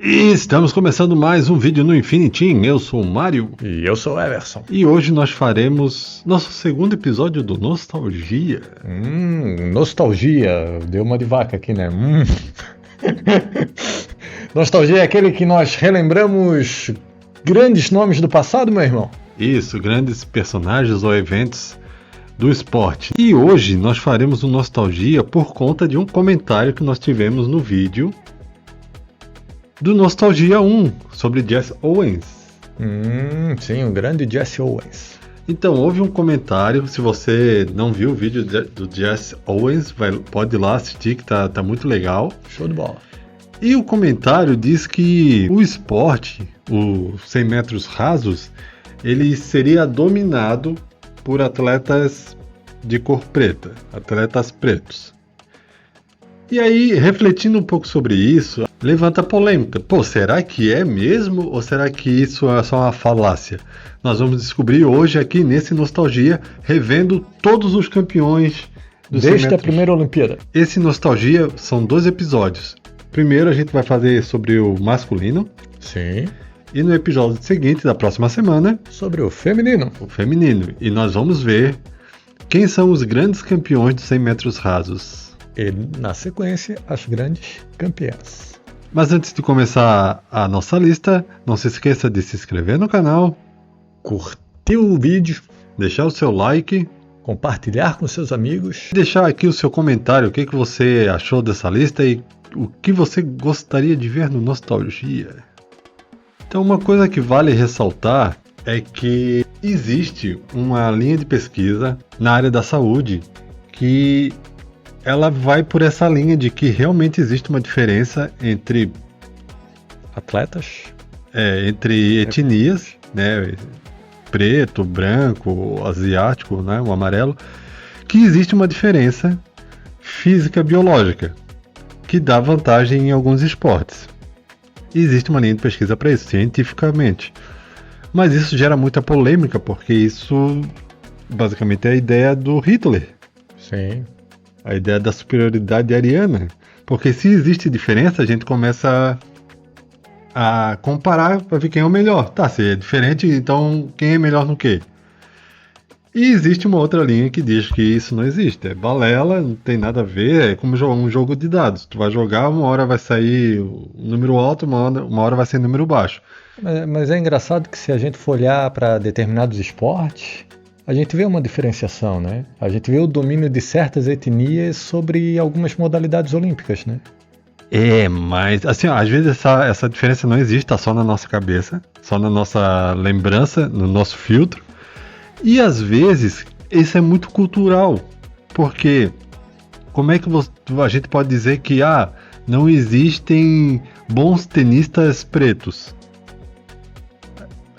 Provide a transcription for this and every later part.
E estamos começando mais um vídeo no Infinitim. Eu sou o Mário. E eu sou o Everson. E hoje nós faremos nosso segundo episódio do Nostalgia. Nostalgia. Deu uma de vaca aqui, né? Nostalgia é aquele que nós relembramos grandes nomes do passado, meu irmão? Isso, grandes personagens ou eventos do esporte. E hoje nós faremos um Nostalgia por conta de um comentário que nós tivemos no vídeo do Nostalgia 1, sobre Jesse Owens. Sim, o grande Jesse Owens. Então, houve um comentário, se você não viu o vídeo do Jesse Owens, pode ir lá assistir, que tá muito legal. Show de bola. E o comentário diz que o esporte, os 100 metros rasos, ele seria dominado por atletas de cor preta, atletas pretos. E aí, refletindo um pouco sobre isso, levanta a polêmica. Pô, será que é mesmo ou será que isso é só uma falácia? Nós vamos descobrir hoje aqui nesse Nostalgia, revendo todos os campeões do desde a primeira Olimpíada. Esse Nostalgia são 2 episódios. Primeiro a gente vai fazer sobre o masculino. Sim. E no episódio seguinte, da próxima semana, sobre o feminino. O feminino. E nós vamos ver quem são os grandes campeões dos 100 metros rasos. E, na sequência, as grandes campeãs. Mas antes de começar a nossa lista, não se esqueça de se inscrever no canal, curtir o vídeo, deixar o seu like, compartilhar com seus amigos, deixar aqui o seu comentário, o que você achou dessa lista e o que você gostaria de ver no Nostalgia. Então, uma coisa que vale ressaltar é que existe uma linha de pesquisa na área da saúde que ela vai por essa linha de que realmente existe uma diferença entre atletas, entre etnias, né, preto, branco, asiático, né, o amarelo, que existe uma diferença física biológica que dá vantagem em alguns esportes. E existe uma linha de pesquisa para isso, cientificamente. Mas isso gera muita polêmica, porque isso basicamente é a ideia do Hitler. Sim. A ideia da superioridade ariana. Porque se existe diferença, a gente começa a comparar para ver quem é o melhor. Tá, se é diferente, então quem é melhor no quê? E existe uma outra linha que diz que isso não existe. É balela, não tem nada a ver, é como um jogo de dados. Tu vai jogar, uma hora vai sair um número alto, uma hora vai ser um número baixo. Mas é engraçado que se a gente for olhar para determinados esportes, a gente vê uma diferenciação, né? A gente vê o domínio de certas etnias sobre algumas modalidades olímpicas, né? Mas assim, às vezes essa diferença não existe, tá só na nossa cabeça, só na nossa lembrança, no nosso filtro. E às vezes isso é muito cultural, porque como é que a gente pode dizer que não existem bons tenistas pretos?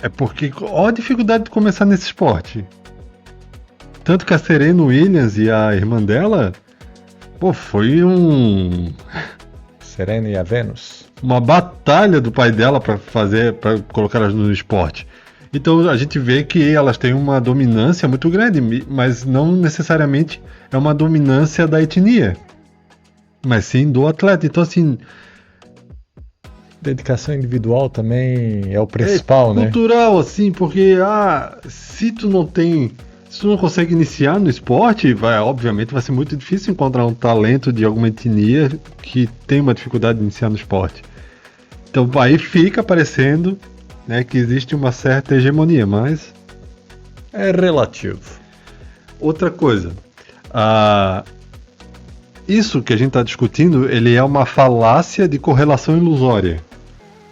É porque olha a dificuldade de começar nesse esporte. Tanto que a Serena Williams e a irmã dela, foi Serena e a Venus. Uma batalha do pai dela para colocar elas no esporte. Então a gente vê que elas têm uma dominância muito grande, mas não necessariamente é uma dominância da etnia, mas sim do atleta. Então assim, dedicação individual também é o principal, né? Cultural, assim, porque se tu não consegue iniciar no esporte, obviamente vai ser muito difícil encontrar um talento de alguma etnia que tem uma dificuldade de iniciar no esporte. Então aí fica parecendo, né, que existe uma certa hegemonia, mas é relativo. Outra coisa, isso que a gente está discutindo, ele é uma falácia de correlação ilusória.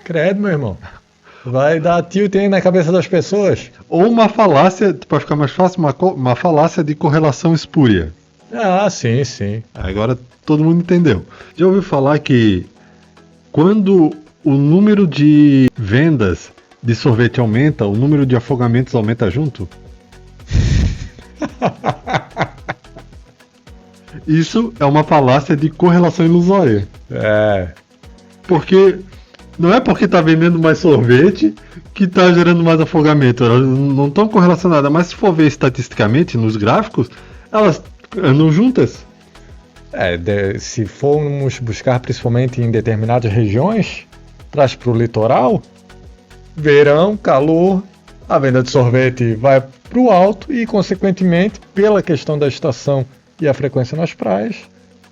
Credo, meu irmão. Vai dar tilt aí na cabeça das pessoas. Ou uma falácia, para ficar mais fácil, uma falácia de correlação espúria. Sim, sim. Agora todo mundo entendeu. Já ouviu falar que quando o número de vendas de sorvete aumenta, o número de afogamentos aumenta junto? Isso é uma falácia de correlação ilusória. Porque não é porque está vendendo mais sorvete que está gerando mais afogamento. Elas não estão correlacionadas, mas se for ver estatisticamente nos gráficos, elas andam juntas. Se formos buscar principalmente em determinadas regiões, traz para o litoral, verão, calor, a venda de sorvete vai para o alto e, consequentemente, pela questão da estação e a frequência nas praias,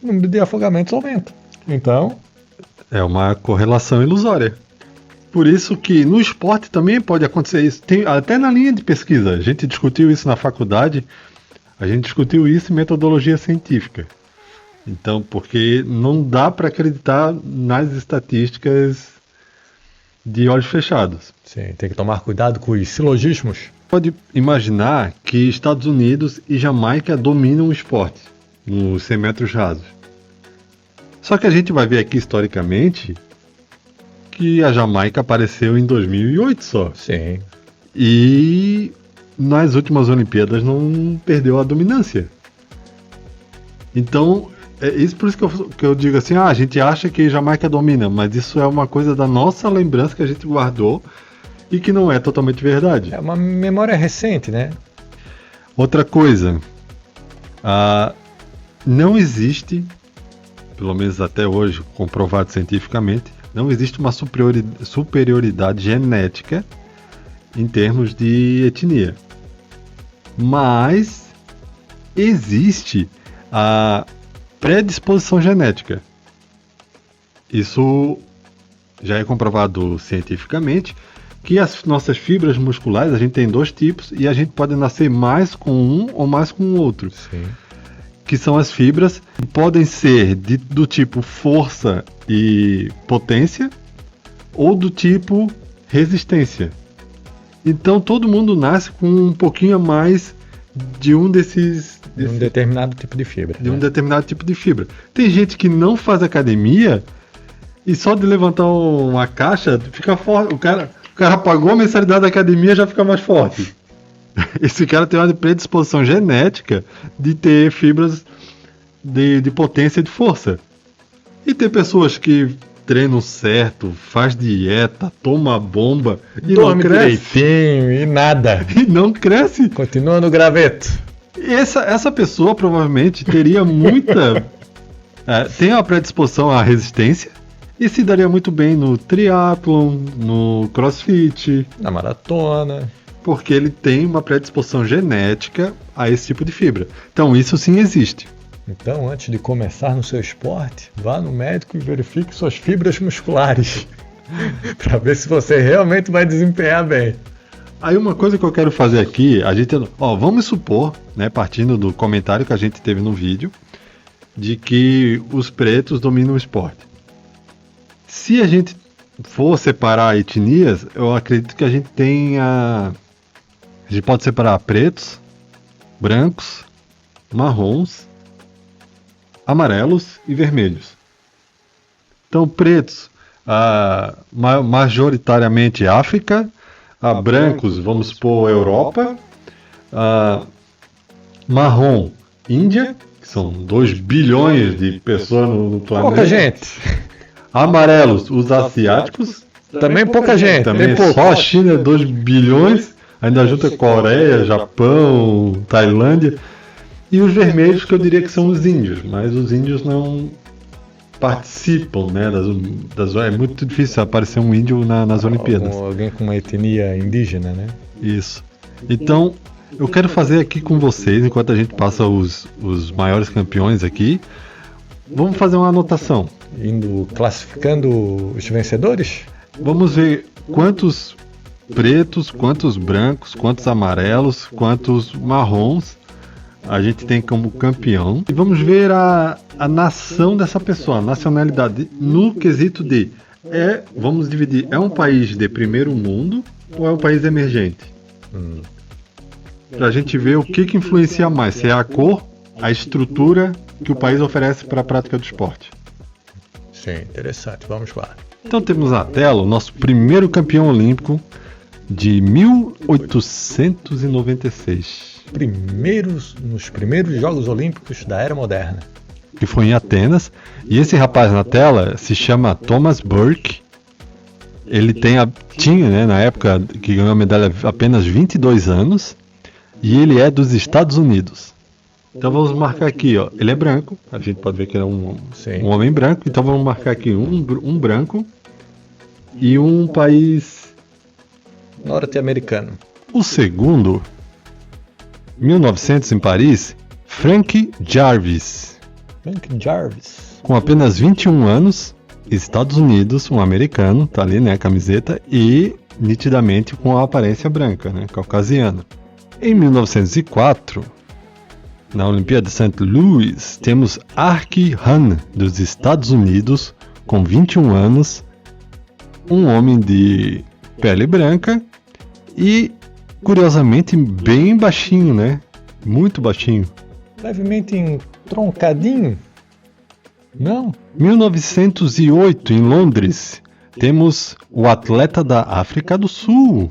o número de afogamentos aumenta. Então, é uma correlação ilusória. Por isso que no esporte também pode acontecer isso. Tem, até na linha de pesquisa, a gente discutiu isso na faculdade, a gente discutiu isso em metodologia científica. Então, porque não dá para acreditar nas estatísticas de olhos fechados. sim, tem que tomar cuidado com os silogismos. Pode imaginar que Estados Unidos e Jamaica dominam o esporte nos 100 metros rasos. Só que a gente vai ver aqui historicamente que a Jamaica apareceu em 2008 só. Sim. E nas últimas Olimpíadas não perdeu a dominância. Então, é isso por isso que eu digo assim, a gente acha que Jamaica domina, mas isso é uma coisa da nossa lembrança que a gente guardou e que não é totalmente verdade. É uma memória recente, né? Outra coisa, não existe, pelo menos até hoje, comprovado cientificamente, não existe uma superioridade genética em termos de etnia. Mas existe a predisposição genética. Isso já é comprovado cientificamente, que as nossas fibras musculares, a gente tem 2 tipos, e a gente pode nascer mais com um ou mais com o outro. Sim. Que são as fibras que podem ser do tipo força e potência, ou do tipo resistência. Então todo mundo nasce com um pouquinho a mais de um desses... De um determinado tipo de fibra. De um determinado tipo de fibra. Tem gente que não faz academia e só de levantar uma caixa fica forte. O cara pagou a mensalidade da academia e já fica mais forte. Esse cara tem uma predisposição genética de ter fibras de potência e de força. E tem pessoas que treinam certo, faz dieta, toma bomba e dorme não cresce. direitinho e nada. E não cresce. Continua no graveto. Essa pessoa provavelmente teria muita... tem uma predisposição à resistência e se daria muito bem no triatlon, no crossfit. Na maratona. Porque ele tem uma predisposição genética a esse tipo de fibra. Então isso sim existe. Então, antes de começar no seu esporte, vá no médico e verifique suas fibras musculares. Para ver se você realmente vai desempenhar bem. Aí uma coisa que eu quero fazer aqui, vamos supor, né, partindo do comentário que a gente teve no vídeo, de que os pretos dominam o esporte. Se a gente for separar etnias, eu acredito que a gente pode separar pretos, brancos, marrons, amarelos e vermelhos. Então, pretos, majoritariamente África, brancos, vamos supor, Europa, marrom, Índia, que são 2 bilhões de pessoas no planeta. Pouca gente. Amarelos, os asiáticos. Também pouca gente. Também só a China, 2 bilhões. Ainda junta Coreia, Japão, Tailândia. E os vermelhos, que eu diria que são os índios. Mas os índios não participam, né? É muito difícil aparecer um índio nas Olimpíadas. Alguém com uma etnia indígena, né? Isso. Então, eu quero fazer aqui com vocês, enquanto a gente passa os maiores campeões aqui, vamos fazer uma anotação. Classificando os vencedores? Vamos ver quantos pretos, quantos brancos, quantos amarelos, quantos marrons a gente tem como campeão. E vamos ver a nação dessa pessoa, a nacionalidade, no quesito de, vamos dividir, é um país de primeiro mundo ou é um país emergente? Pra gente ver o que influencia mais, se é a cor, a estrutura que o país oferece para a prática do esporte. Sim, interessante. Vamos lá. Então temos na tela o nosso primeiro campeão olímpico de 1896. Nos primeiros Jogos Olímpicos da Era Moderna. Que foi em Atenas. E esse rapaz na tela se chama Thomas Burke. Ele tinha, né, na época que ganhou a medalha, apenas 22 anos. E ele é dos Estados Unidos. Então vamos marcar aqui, ó. Ele é branco. A gente pode ver que ele é um homem branco. Então vamos marcar aqui um branco. e um país. Norte-americano. O segundo, 1900 em Paris, Frank Jarvis. Frank Jarvis. Com apenas 21 anos, Estados Unidos, um americano, tá ali, né, a camiseta, e nitidamente com a aparência branca, né, caucasiana. Em 1904, na Olimpíada de St. Louis, temos Archie Han, dos Estados Unidos, com 21 anos, um homem de pele branca e, curiosamente, bem baixinho, né, muito baixinho. Levemente entroncadinho? Não? 1908, em Londres, temos o atleta da África do Sul.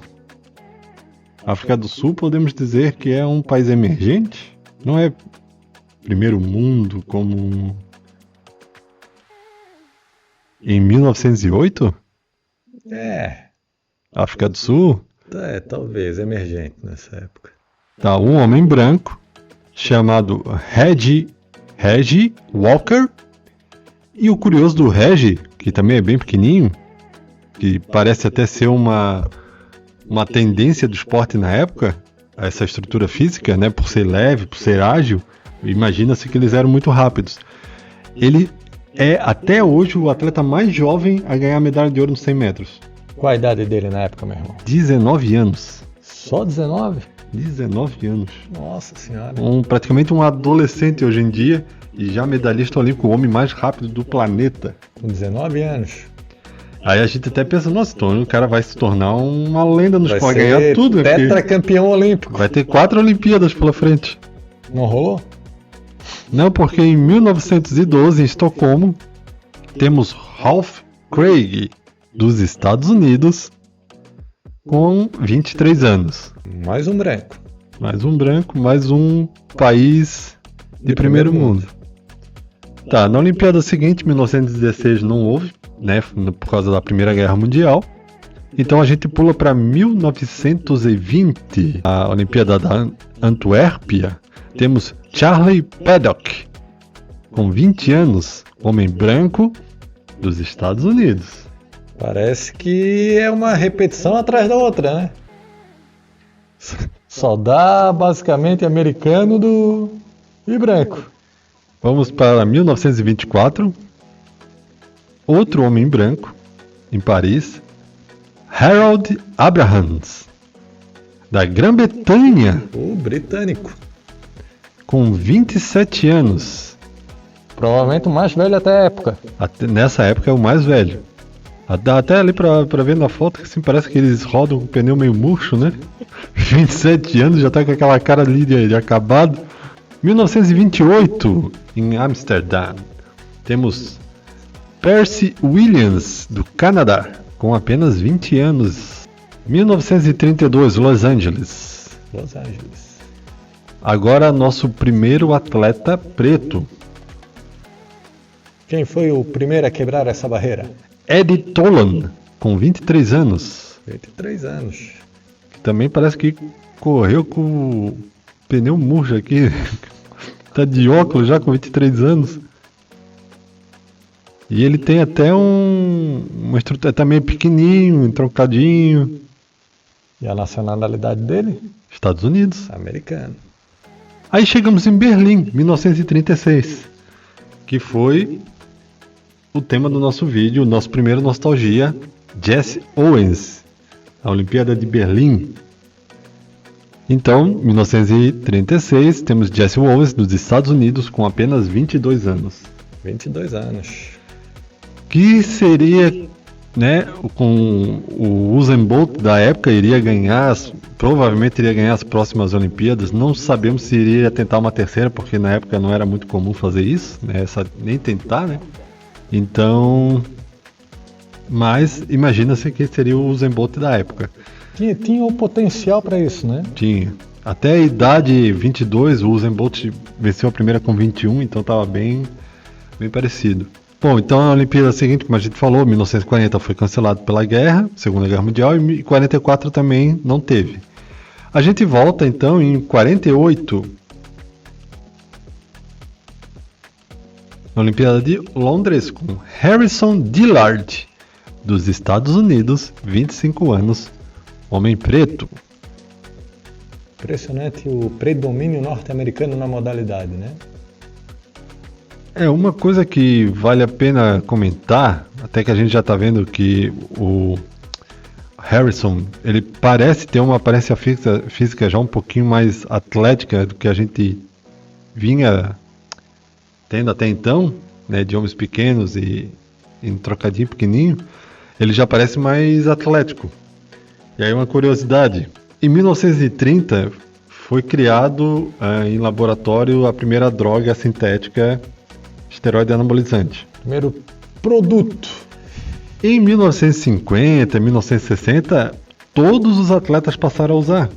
África do Sul, podemos dizer que é um país emergente? Não é primeiro mundo como em 1908? África do Sul? Talvez emergente nessa época. Tá, um homem branco chamado Reggie Walker. E o curioso do Reggie, que também é bem pequenininho, que parece até ser uma tendência do esporte na época, essa estrutura física, né, por ser leve, por ser ágil, imagina-se que eles eram muito rápidos. Ele é até hoje o atleta mais jovem a ganhar a medalha de ouro nos 100 metros. Qual a idade dele na época, meu irmão? 19 anos. Só 19? 19 anos. Nossa senhora. Praticamente um adolescente hoje em dia e já medalhista olímpico, o homem mais rápido do planeta. Com 19 anos. Aí a gente até pensa, nossa, então o cara vai se tornar uma lenda no esporte, Vai ganhar tudo. tetracampeão olímpico. Vai ter 4 Olimpíadas pela frente. Não rolou? Não, porque em 1912, em Estocolmo, temos Ralph Craig, dos Estados Unidos, com 23 anos. Mais um branco. Mais um branco, mais um país de primeiro mundo. Tá, na Olimpíada seguinte, 1916, não houve, né, por causa da Primeira Guerra Mundial. Então a gente pula para 1920, a Olimpíada da Antuérpia. Temos Charlie Paddock, com 20 anos, homem branco dos Estados Unidos. Parece que é uma repetição atrás da outra, né? Só dá basicamente americano e branco. Vamos para 1924. Outro homem branco, em Paris, Harold Abrahams, da Grã-Bretanha, O britânico. com 27 anos. Provavelmente o mais velho até a época. Nessa época é o mais velho. Até ali pra ver na foto, que assim, parece que eles rodam com o pneu meio murcho, né? 27 anos, já tá com aquela cara ali de acabado. 1928, em Amsterdã, temos Percy Williams, do Canadá, com apenas 20 anos. 1932, Los Angeles. Los Angeles. Agora nosso primeiro atleta preto, Quem foi o primeiro a quebrar essa barreira? Eddie Tolan, com 23 anos. 23 anos. Que também parece que correu com o pneu murcho aqui. Tá de óculos já com 23 anos. E ele tem até uma estrutura, tá meio pequenininho, entroncadinho. E a nacionalidade dele? Estados Unidos. Americano. Aí chegamos em Berlim, 1936, que foi o tema do nosso vídeo, o nosso primeiro Nostalgia, Jesse Owens, a Olimpíada de Berlim. Então, 1936, temos Jesse Owens dos Estados Unidos com apenas 22 anos. 22 anos. Que seria, né, com o Usain Bolt da época, provavelmente iria ganhar as próximas Olimpíadas. Não sabemos se iria tentar uma terceira, porque na época não era muito comum fazer isso, né, nem tentar, né? Então, mas imagina-se que seria o Usain Bolt da época. Tinha o potencial para isso, né? Tinha. Até a idade 22, o Usain Bolt venceu a primeira com 21, então estava bem parecido. Bom, então a Olimpíada seguinte, como a gente falou, 1940 foi cancelado pela guerra, Segunda Guerra Mundial, e 44 também não teve. A gente volta então em 48, na Olimpíada de Londres, com Harrison Dillard, dos Estados Unidos, 25 anos, homem preto. Impressionante o predomínio norte-americano na modalidade, né? É uma coisa que vale a pena comentar, até que a gente já está vendo que o Harrison, ele parece ter uma aparência física já um pouquinho mais atlética do que a gente vinha tendo até então, né, de homens pequenos e em trocadinho pequenininho, ele já parece mais atlético. E aí uma curiosidade, em 1930 foi criado em laboratório a primeira droga sintética esteroide anabolizante. Primeiro produto. Em 1950, 1960, todos os atletas passaram a usar.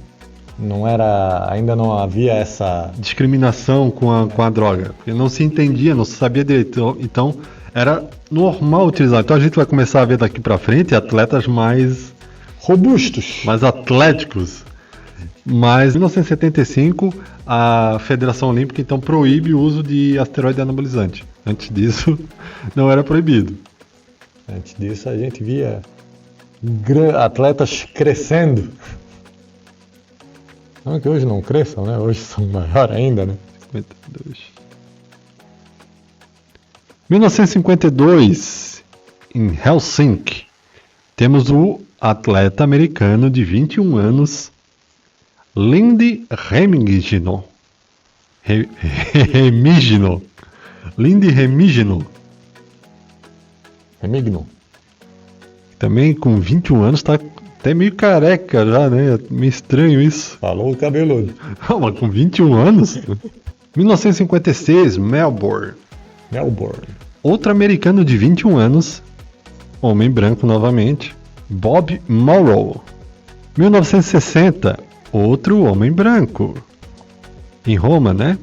Ainda não havia essa Discriminação com a droga, porque não se entendia, não se sabia direito, então era normal utilizar. Então a gente vai começar a ver daqui para frente atletas mais robustos, mais atléticos. Mas em 1975 a Federação Olímpica então proíbe o uso de asteroide anabolizante. Antes disso não era proibido. Antes disso a gente via atletas crescendo. Não que hoje não cresçam, né? Hoje são maiores ainda, né? 52. 1952, em Helsinki, temos o atleta americano de 21 anos, Lindy Remigino. Lindy Remigino. Remigno. Também com 21 anos, tá até meio careca já, né? Meio estranho isso. Falou o cabeludo. Mas com 21 anos? 1956, Melbourne. Outro americano de 21 anos, homem branco novamente, Bob Morrow. 1960, outro homem branco. Em Roma, né?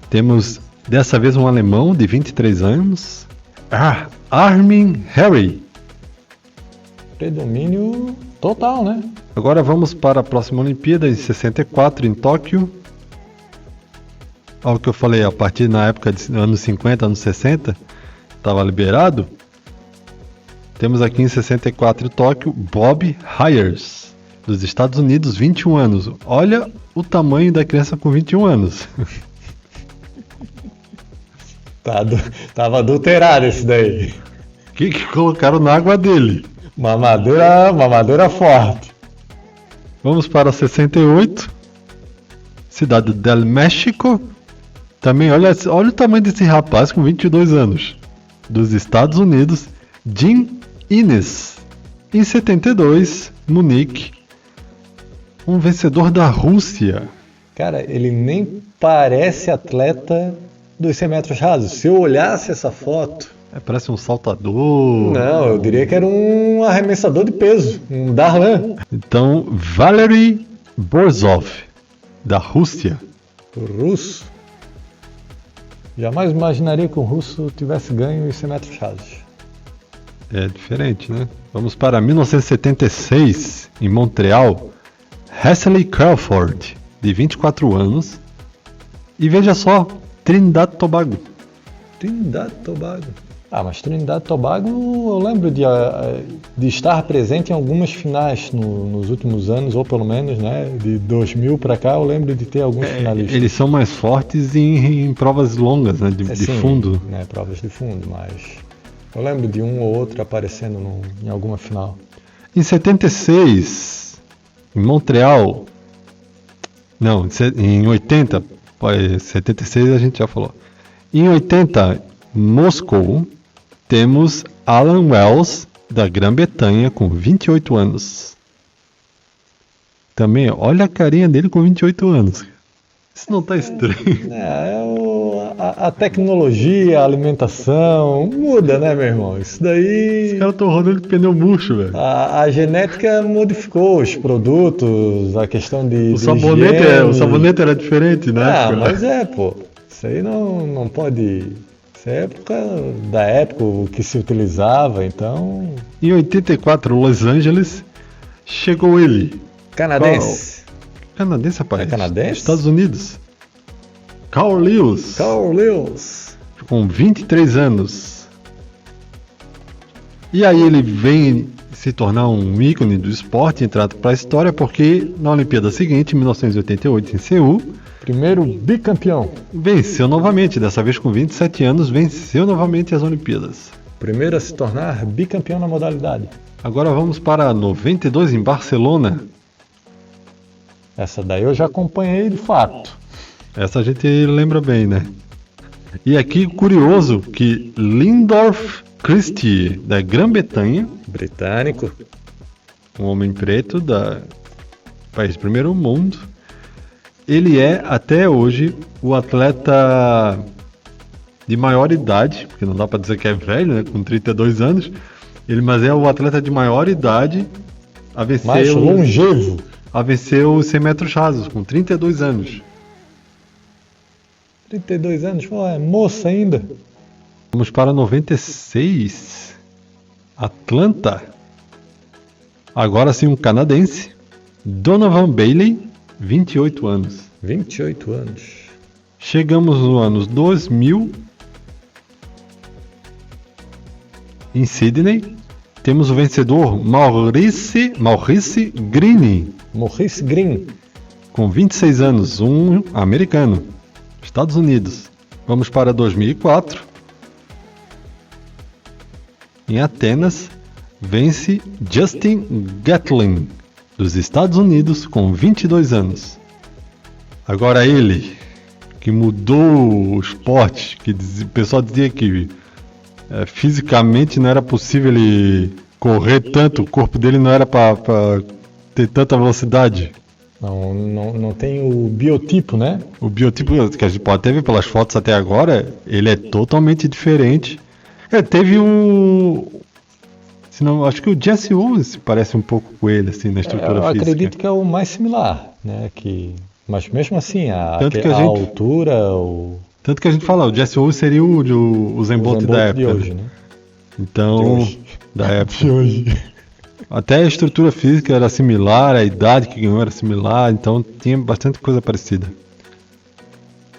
Temos dessa vez um alemão de 23 anos, Armin Harry. Predomínio total, né? Agora vamos para a próxima Olimpíada em 64 em Tóquio. Olha o que eu falei, a partir na época de anos 50, anos 60, estava liberado. Temos aqui em 64 em Tóquio, Bob Hires, dos Estados Unidos, 21 anos. Olha o tamanho da criança com 21 anos. Tava adulterado esse daí. O que colocaram na água dele? Mamadeira forte. Vamos para 68. Cidade del México. Também, olha o tamanho desse rapaz com 22 anos. Dos Estados Unidos, Jim Innes. Em 72, Munique. Um vencedor da Rússia. Cara, ele nem parece atleta dos 100 metros rasos. Se eu olhasse essa foto... Parece um saltador. Não, eu diria que era um arremessador de peso, um Darlan. Então, Valery Borzov, da Rússia. O russo. Jamais imaginaria que um russo tivesse ganho os 100 metros rasos. É diferente, né? Vamos para 1976, em Montreal. Wesley Crawford, de 24 anos. E veja só, Trinidad e Tobago. Mas Trinidad e Tobago eu lembro de estar presente em algumas finais nos últimos anos, ou pelo menos, né, de 2000 para cá eu lembro de ter alguns finalistas. Eles são mais fortes em provas longas, né, de fundo. Né, provas de fundo, mas eu lembro de um ou outro aparecendo em alguma final. Em 76, em Montreal, não, em 80, 76 a gente já falou. Em 80, Moscou, temos Alan Wells, da Grã-Bretanha, com 28 anos. Também, olha a carinha dele com 28 anos. Isso não tá estranho? A tecnologia, a alimentação, muda, né, meu irmão? Isso daí... Os caras estão rodando de pneu murcho, velho. A genética modificou os produtos, a questão de o sabonete era diferente, né? Mas pô. Isso aí não pode... Isso é da época o que se utilizava, então... Em 84, Los Angeles, chegou ele. Canadense. Canadense, rapaz. É canadense? Estados Unidos. Carl Lewis. Com 23 anos. E aí ele vem se tornar um ícone do esporte, entrado para a história, porque na Olimpíada seguinte, em 1988, em Seul, Primeiro bicampeão. venceu novamente, dessa vez com 27 anos, venceu novamente as Olimpíadas. Primeiro a se tornar bicampeão na modalidade. Agora vamos para 92 em Barcelona. Essa daí eu já acompanhei de fato. Essa a gente lembra bem, né? E aqui, curioso, que Lindorf Christie, da Grã-Bretanha, Britânico. um homem preto da país primeiro mundo, ele é até hoje o atleta de maior idade, porque não dá para dizer que é velho, né, com 32 anos, mas é o atleta de maior idade a Mais longevo. vencer os 100 metros rasos, com 32 anos. 32 anos, pô, é moça ainda. Vamos para 96, Atlanta. Agora sim um canadense, Donovan Bailey, 28 anos. 28 anos. Chegamos no ano 2000, em Sydney, temos o vencedor Maurice Greene, Maurice Green. com 26 anos, um americano, Estados Unidos. Vamos para 2004, em Atenas, vence Justin Gatlin, dos Estados Unidos, com 22 anos. Agora ele, que mudou o esporte, que o pessoal dizia que fisicamente não era possível ele correr tanto, o corpo dele não era para ter tanta velocidade. Não tem o biotipo, né? O biotipo que a gente pode até ver pelas fotos até agora, ele é totalmente diferente. Teve senão, acho que o Jesse Owens parece um pouco com ele, assim, na estrutura Eu física. acredito que é o mais similar, né? Mas mesmo assim, a altura, Tanto que a gente fala, o Jesse Owens seria o Usain Bolt da época. de hoje, né? Então, da época. De hoje. Até a estrutura física era similar, a idade que ganhou era similar, então tinha bastante coisa parecida.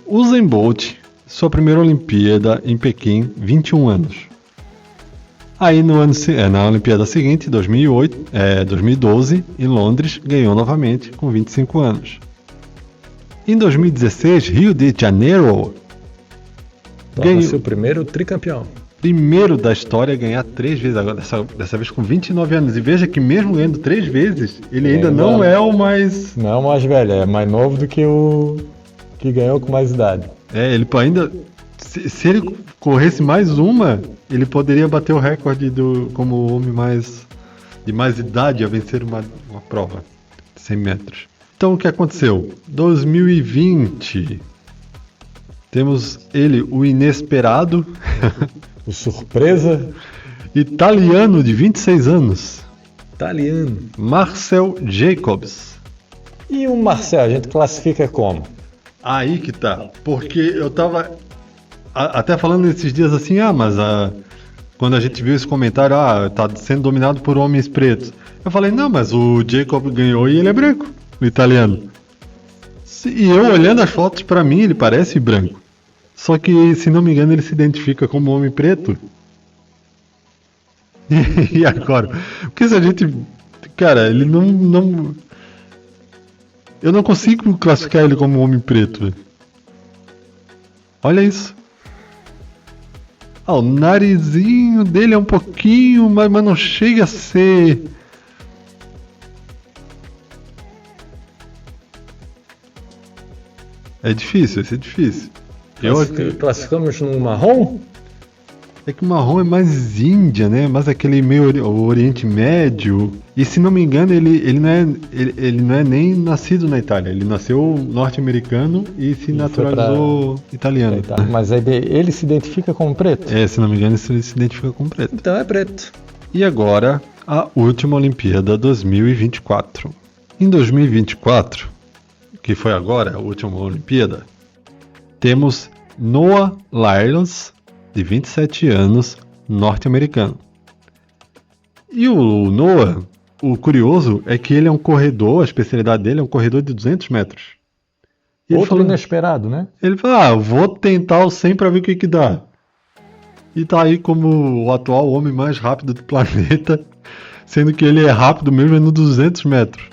Usain Bolt, sua primeira Olimpíada em Pequim, 21 anos. Aí na Olimpíada seguinte, 2012, em Londres, ganhou novamente com 25 anos. Em 2016, Rio de Janeiro, Ganhou seu primeiro tricampeão. Primeiro da história a ganhar 3 vezes, agora dessa vez com 29 anos. E veja que mesmo ganhando 3 vezes, ele ainda não é o mais... Não é o mais velho, é mais novo do que o que ganhou com mais idade. Ele ainda... Se ele corresse mais uma, ele poderia bater o recorde como o homem de mais idade a vencer uma prova de 100 metros. Então o que aconteceu? 2020, temos ele, o inesperado... O surpresa italiano de 26 anos, italiano, Marcel Jacobs. E o Marcel, a gente classifica como? Aí que tá, porque eu tava até falando esses dias assim, mas quando a gente viu esse comentário, tá sendo dominado por homens pretos. Eu falei, não, mas o Jacob ganhou e ele é branco, o italiano. E eu olhando as fotos, pra mim ele parece branco. Só que, se não me engano, ele se identifica como homem preto. E agora? Porque se a gente... Cara, ele não... Eu não consigo classificar ele como homem preto. Olha isso. O narizinho dele é um pouquinho, mas não chega a ser... É difícil, esse é difícil. Classificamos no marrom? É que o marrom é mais Índia, né? Mais aquele meio Oriente Médio. E se não me engano, ele não é nem nascido na Itália. Ele nasceu norte-americano e se naturalizou italiano. Mas ele se identifica como preto? Se não me engano, ele se identifica como preto. Então é preto. E agora, a última Olimpíada 2024. Em 2024, que foi agora a última Olimpíada, temos Noah Lyles, de 27 anos, norte-americano. E o Noah, o curioso é que ele é um corredor, a especialidade dele é um corredor de 200 metros. E Outro inesperado, né? Ele falou, vou tentar o 100 para ver o que dá. e tá aí como o atual homem mais rápido do planeta, sendo que ele é rápido mesmo no 200 metros.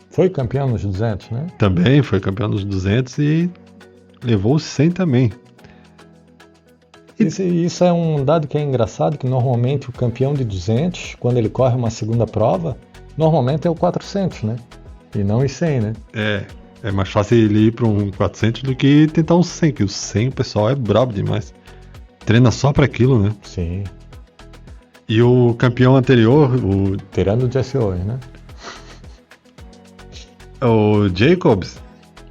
Foi campeão nos 200, né? Também foi campeão nos 200 e levou os 100 também. Isso é um dado que é engraçado, que normalmente o campeão de 200, quando ele corre uma segunda prova, normalmente é o 400, né? E não os 100, né? É mais fácil ele ir para um 400 do que tentar um 100, que o 100 o pessoal é brabo demais. Treina só para aquilo, né? Sim. E o campeão anterior, Tirando o Jesse Owens, né? o Jacobs,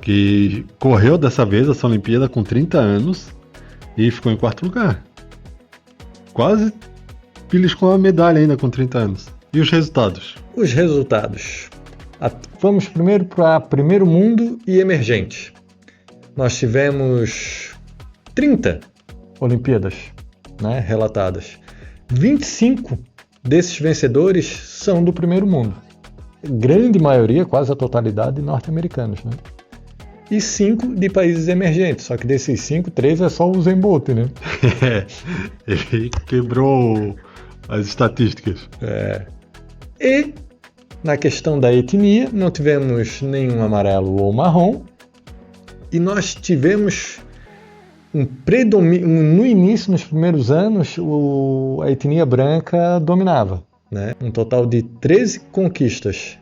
que correu dessa vez essa Olimpíada com 30 anos e ficou em quarto lugar. Quase beliscou a medalha ainda com 30 anos. E os resultados? Os resultados. Vamos primeiro para primeiro mundo e emergente. Nós tivemos 30 Olimpíadas, né, relatadas. 25 desses vencedores são do primeiro mundo. Grande maioria, quase a totalidade, norte-americanos, né? E 5 de países emergentes. Só que desses 5, 3 é só o Usain Bolt, né? Ele quebrou as estatísticas. E na questão da etnia, não tivemos nenhum amarelo ou marrom. E nós tivemos um predomínio. No início, nos primeiros anos, a etnia branca dominava, né? Um total de 13 conquistas.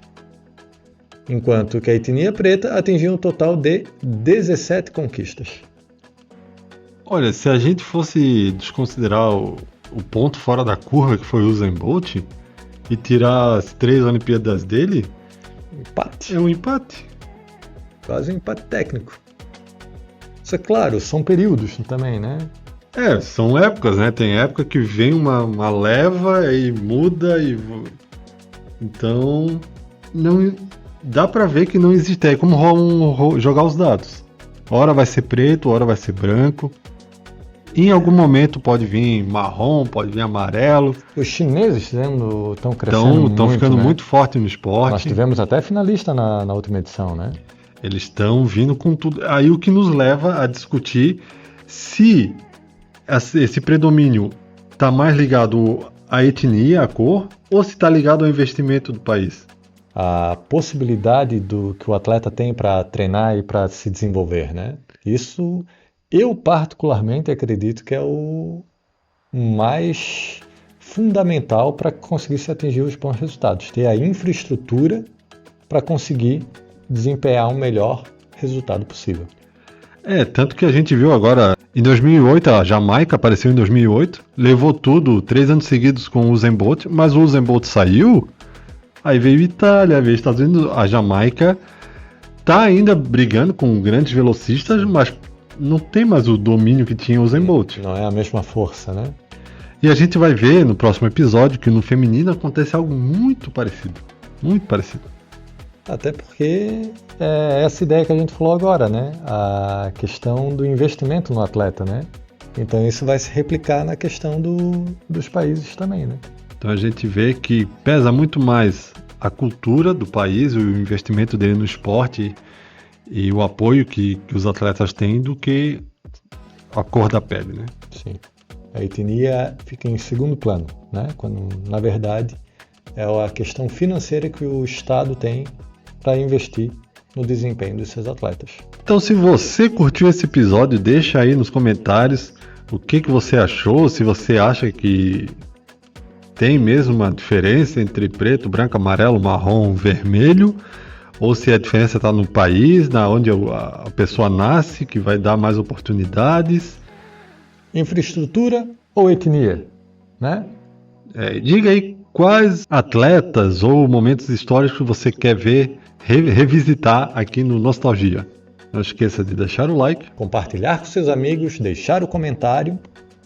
Enquanto que a etnia preta atingiu um total de 17 conquistas. Olha, se a gente fosse desconsiderar o ponto fora da curva que foi o Usain Bolt e tirar as 3 Olimpíadas dele, Empate. é um empate. Quase um empate técnico. Isso é claro, são períodos também, né? São épocas, né? Tem época que vem uma leva e muda e... Então, não... Dá pra ver que não existe. É como jogar os dados. Hora vai ser preto, hora vai ser branco. Em algum momento pode vir marrom, pode vir amarelo. Os chineses estão crescendo muito, estão ficando né? muito forte no esporte. Nós tivemos até finalista na última edição, né? Eles estão vindo com tudo. Aí o que nos leva a discutir se esse predomínio está mais ligado à etnia, à cor, ou se está ligado ao investimento do país. A possibilidade que o atleta tem para treinar e para se desenvolver, né? Isso eu particularmente acredito que é o mais fundamental para conseguir se atingir os bons resultados. Ter a infraestrutura para conseguir desempenhar o melhor resultado possível. Tanto que a gente viu agora, em 2008, a Jamaica apareceu em 2008, levou tudo 3 anos seguidos com o Usain Bolt, mas o Usain Bolt saiu. Aí veio Itália, veio Estados Unidos, a Jamaica tá ainda brigando com grandes velocistas, mas não tem mais o domínio que tinha o Usain Bolt. Não é a mesma força, né? E a gente vai ver no próximo episódio que no feminino acontece algo muito parecido. Muito parecido. Até porque é essa ideia que a gente falou agora, né? A questão do investimento no atleta, né? Então isso vai se replicar na questão dos países também, né? Então a gente vê que pesa muito mais a cultura do país, o investimento dele no esporte e o apoio que os atletas têm do que a cor da pele, né? Sim. A etnia fica em segundo plano, né? Quando, na verdade, é a questão financeira que o Estado tem para investir no desempenho dos seus atletas. Então, se você curtiu esse episódio, deixa aí nos comentários o que você achou, se você acha que tem mesmo uma diferença entre preto, branco, amarelo, marrom, vermelho, ou se a diferença está no país, na onde a pessoa nasce, que vai dar mais oportunidades. Infraestrutura ou etnia, né? Diga aí quais atletas ou momentos históricos você quer ver revisitar aqui no Nostalgia. Não esqueça de deixar o like, compartilhar com seus amigos, deixar o comentário,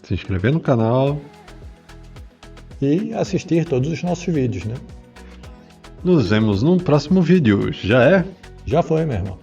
se inscrever no canal e assistir todos os nossos vídeos, né? Nos vemos num próximo vídeo. Já é? Já foi, meu irmão.